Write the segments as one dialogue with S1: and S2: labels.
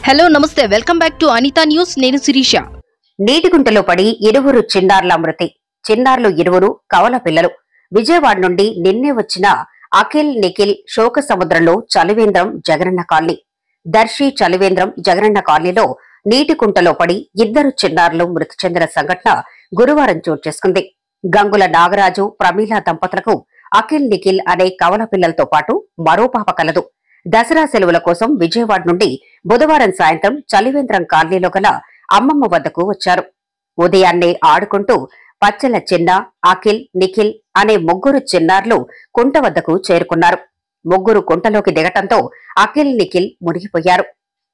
S1: Hello నమస్తే welcome back to Anitha news. నేను శిరీష.
S2: నీటిగుంటలో పడి ఇరువురు చిన్నారుల మృతి. చిన్నారులు ఇరువురు కవల పిల్లలు. విజయవాడ నుండి నిన్నే వచ్చిన అఖిల్ నిఖిల్ శోక సముద్రంలో చలివేంద్రం జగనన్న కాలనీ. దర్శి చలివేంద్రం జగనన్న కాలనీలో నీటికుంటలో పడి ఇద్దరు చిన్నారులు మృతి చెందిన సంఘటన గురువారం చోటు చేసుకుంది. గంగుల నాగరాజు ప్రమీల దంపతులకు అఖిల్ నిఖిల్ అనే కవల పిల్లలతో పాటు మరో పాప కలదు. దసరా సెలవుల కోసం విజయవాడ నుండి బుధవారం సాయంత్రం చలివేంద్రం కాలనీలో గల అమ్మమ్మ వద్దకు వచ్చారు. ఉదయాన్నే ఆడుకుంటూ పచ్చల చిన్న, అఖిల్, నిఖిల్ అనే ముగ్గురు చిన్నారులు కుంట వద్దకు చేరుకున్నారు. ముగ్గురు కుంటలోకి దిగటంతో అఖిల్, నిఖిల్ మునిగిపోయారు.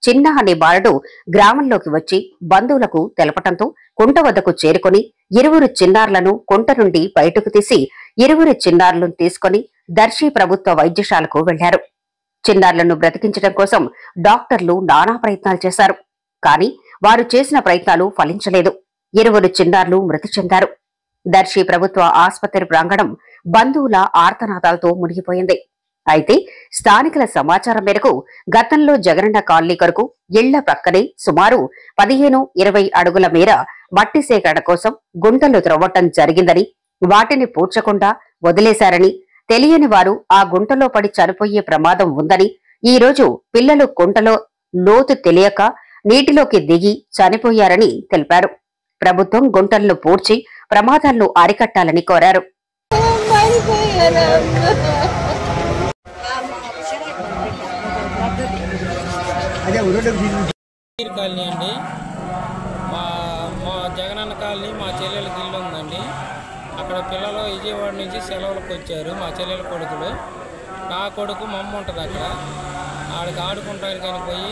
S2: చిన్న అనే బాలుడు గ్రామంలోకి వచ్చి బంధువులకు తెలపటంతో కుంట వద్దకు చేరుకుని ఇరువురు చిన్నారులను కుంట నుండి బయటకు తీసి ఇరువురు చిన్నారులను తీసుకుని దర్శి ప్రభుత్వ వైద్యశాలకు వెళ్లారు. చిన్నారులను బ్రతికించడం కోసం డాక్టర్లు నానా ప్రయత్నాలు చేశారు. కానీ వారు చేసిన ప్రయత్నాలు ఫలించలేదు. ఇరువురు చిన్నారులు మృతి చెందారు. దర్శి ప్రభుత్వ ఆసుపత్రి ప్రాంగణం బంధువుల ఆర్తనాదాలతో మునిగిపోయింది. అయితే స్థానికుల సమాచారం మేరకు గతంలో జగనన్న కాలనీ కొరకు ఇళ్ల ప్రక్కనే సుమారు 15-20 అడుగుల మేర మట్టి సేకరణ కోసం గుంటలు త్రవ్వటం జరిగిందని, వాటిని పూడ్చకుండా వదిలేశారని, తెలియని వారు ఆ గుంటలో పడి చనిపోయే ప్రమాదం ఉందని, ఈ రోజు పిల్లలు గుంటలో లోతు తెలియక నీటిలోకి దిగి చనిపోయారని తెలిపారు. ప్రభుత్వం గుంటలను పూడ్చి ప్రమాదాలను అరికట్టాలని కోరారు.
S3: కాలనీ అండి, మా జగనన్న కాలనీ మా చెల్లెలకి ఇల్లు ఉందండి. అక్కడ పిల్లలు విజయవాడ నుంచి సెలవులకు వచ్చారు. మా చెల్లెల కొడుకులు, నా కొడుకు మా అమ్మ ఉంటుంది అక్కడ. ఆడికి ఆడుకుంటానికి కానీ పోయి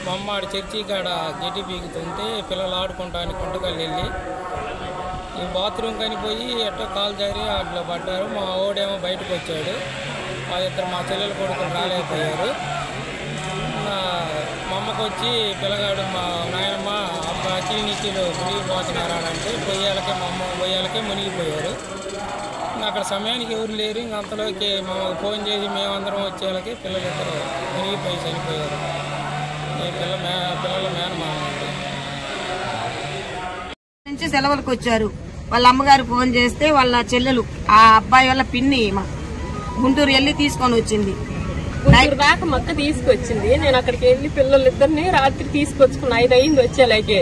S3: మా అమ్మ ఆడ చర్చి కాడ గడ్డి పీకుతుంటే పిల్లలు ఆడుకుంటానికి కుంటకల్లి వెళ్ళి ఈ బాత్రూమ్ కానీ పోయి ఎట్టో కాలు జారి అట్లా పడ్డారు. మా ఓడేమో బయటకు వచ్చాడు. మా చెల్లెల కొడుకులు రాలేకపోయారు. మా అమ్మకు వచ్చి పిల్లగాడు మా నాయనమ్మ అఖిల్ నిఖిల్ మునిగిపోతున్నారంటే పొయ్యాలకే మా అమ్మ పొయ్యాలకే మునిగిపోయారు. అక్కడ సమయానికి ఎవరు లేరు. ఇంక అంతలోకి మాకు ఫోన్ చేసి మేమందరం వచ్చేళ్ళకి పిల్లలిద్దరు మునిగిపోయి చనిపోయారు. పిల్లల మేనమామ
S4: నుంచి సెలవులకు వచ్చారు. వాళ్ళ అమ్మగారు ఫోన్ చేస్తే వాళ్ళ చెల్లెలు ఆ అబ్బాయి వాళ్ళ పిన్ని గుంటూరు వెళ్ళి తీసుకొని వచ్చింది.
S5: దాకా మొక్క తీసుకొచ్చింది. నేను అక్కడికి వెళ్ళి పిల్లలిద్దరిని రాత్రి తీసుకొచ్చుకున్నా. 5 అయింది వచ్చేలాగే.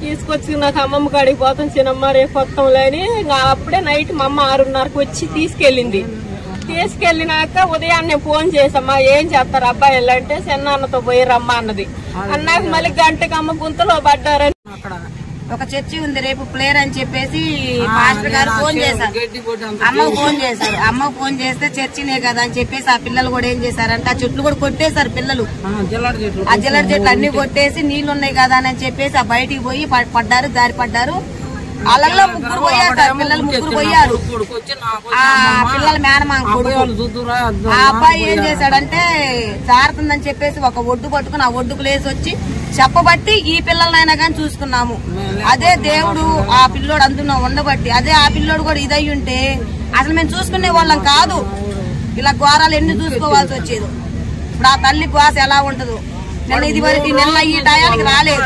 S5: తీసుకొచ్చి నాకు అమ్మమ్మ కాడికి పోతాం చిన్నమ్మ రేపు వస్తాంలే అని అప్పుడే నైట్ మా అమ్మ 6:30కు వచ్చి తీసుకెళ్ళింది. తీసుకెళ్ళినాక ఉదయాన్నే ఫోన్ చేసమ్మా ఏం చేస్తారు అబ్బాయి వెళ్ళంటే చిన్నాన్నతో పోయి రమ్మా అన్నది. అన్నాక మళ్ళీ గంటకి అమ్మ గుంతలో పడ్డారని
S4: అక్కడ ఒక చర్చి ఉంది రేపు ప్లేయర్ అని చెప్పేసి మాస్టర్ గారు ఫోన్ చేశారు. అమ్మకు ఫోన్ చేశారు. అమ్మకు ఫోన్ చేస్తే చర్చినే కదా అని చెప్పేసి ఆ పిల్లలు కూడా ఏం చేశారంటే ఆ చెట్లు కూడా కొట్టేశారు. పిల్లలు ఆ జిల్లడి చెట్లు అన్ని కొట్టేసి నీళ్లు ఉన్నాయి కదా అని చెప్పేసి ఆ బయటికి పోయి పడ్డారు, జారి పడ్డారు. అలాగలో ముగ్గురు పోయారు. పిల్లలు ముగ్గురు పోయారు. ఆ పిల్లల మేనమామ కొడుకు ఆ అబ్బాయి ఏం చేశాడంటే జారుతుందని చెప్పేసి ఒక ఒడ్డు పట్టుకుని ఆ ఒడ్డుకు లేసి వచ్చి చెప్పబట్టి ఈ పిల్లలనైనా కానీ చూసుకున్నాము. అదే దేవుడు ఆ పిల్లోడు అందులో ఉండబట్టి అదే ఆ పిల్లోడు కూడా ఇదై ఉంటే అసలు మేము చూసుకునే వాళ్ళం కాదు. ఇలా ఘోరాలు ఎన్ని చూసుకోవాల్సి వచ్చేది. ఇప్పుడు ఆ తల్లి శ్వాస ఎలా ఉంటుందో. నిన్న ఇది వరకు నిన్న ఈ టయానికి రాలేదు.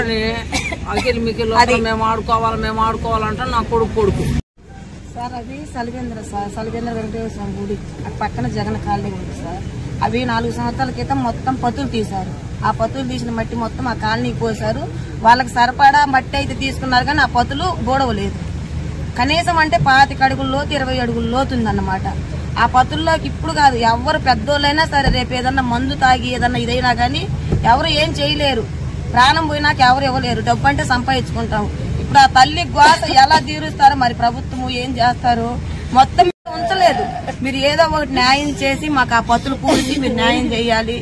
S6: మేము ఆడుకోవాలంటే నా కొడుకు
S4: సార్ అది సలివేంద్ర సార్, సలివేంద్ర వెంకటేశ్వర స్వామి గుడి పక్కన జగన్ కాలనీ ఉంది సార్. అవి 4 సంవత్సరాల క్రితం మొత్తం పతులు తీశారు. ఆ పతులు తీసిన మట్టి మొత్తం ఆ కాలనీకి పోసారు. వాళ్ళకి సరిపడా మట్టి అయితే తీసుకున్నారు కానీ ఆ పతులు గోడవలేదు. కనీసం అంటే 25 అడుగుల లోతు 20 అడుగుల లోతు ఉందన్నమాట. ఆ పతుల్లోకి ఇప్పుడు కాదు ఎవరు పెద్దోళ్ళైనా సరే రేపు ఏదన్నా మందు తాగి ఏదన్నా ఇదైనా కానీ ఎవరు ఏం చేయలేరు. ప్రాణం పోయినాక ఎవరు ఇవ్వలేరు. డబ్బు అంటే సంపాదించుకుంటాం. ఇప్పుడు ఆ తల్లి శ్వాస ఎలా తీరుస్తారో మరి ప్రభుత్వము ఏం చేస్తారు మొత్తం ఉంచలేదు. మీరు ఏదో ఒకటి న్యాయం చేసి మాకు ఆ పతులు పూర్తి మీరు న్యాయం చేయాలి.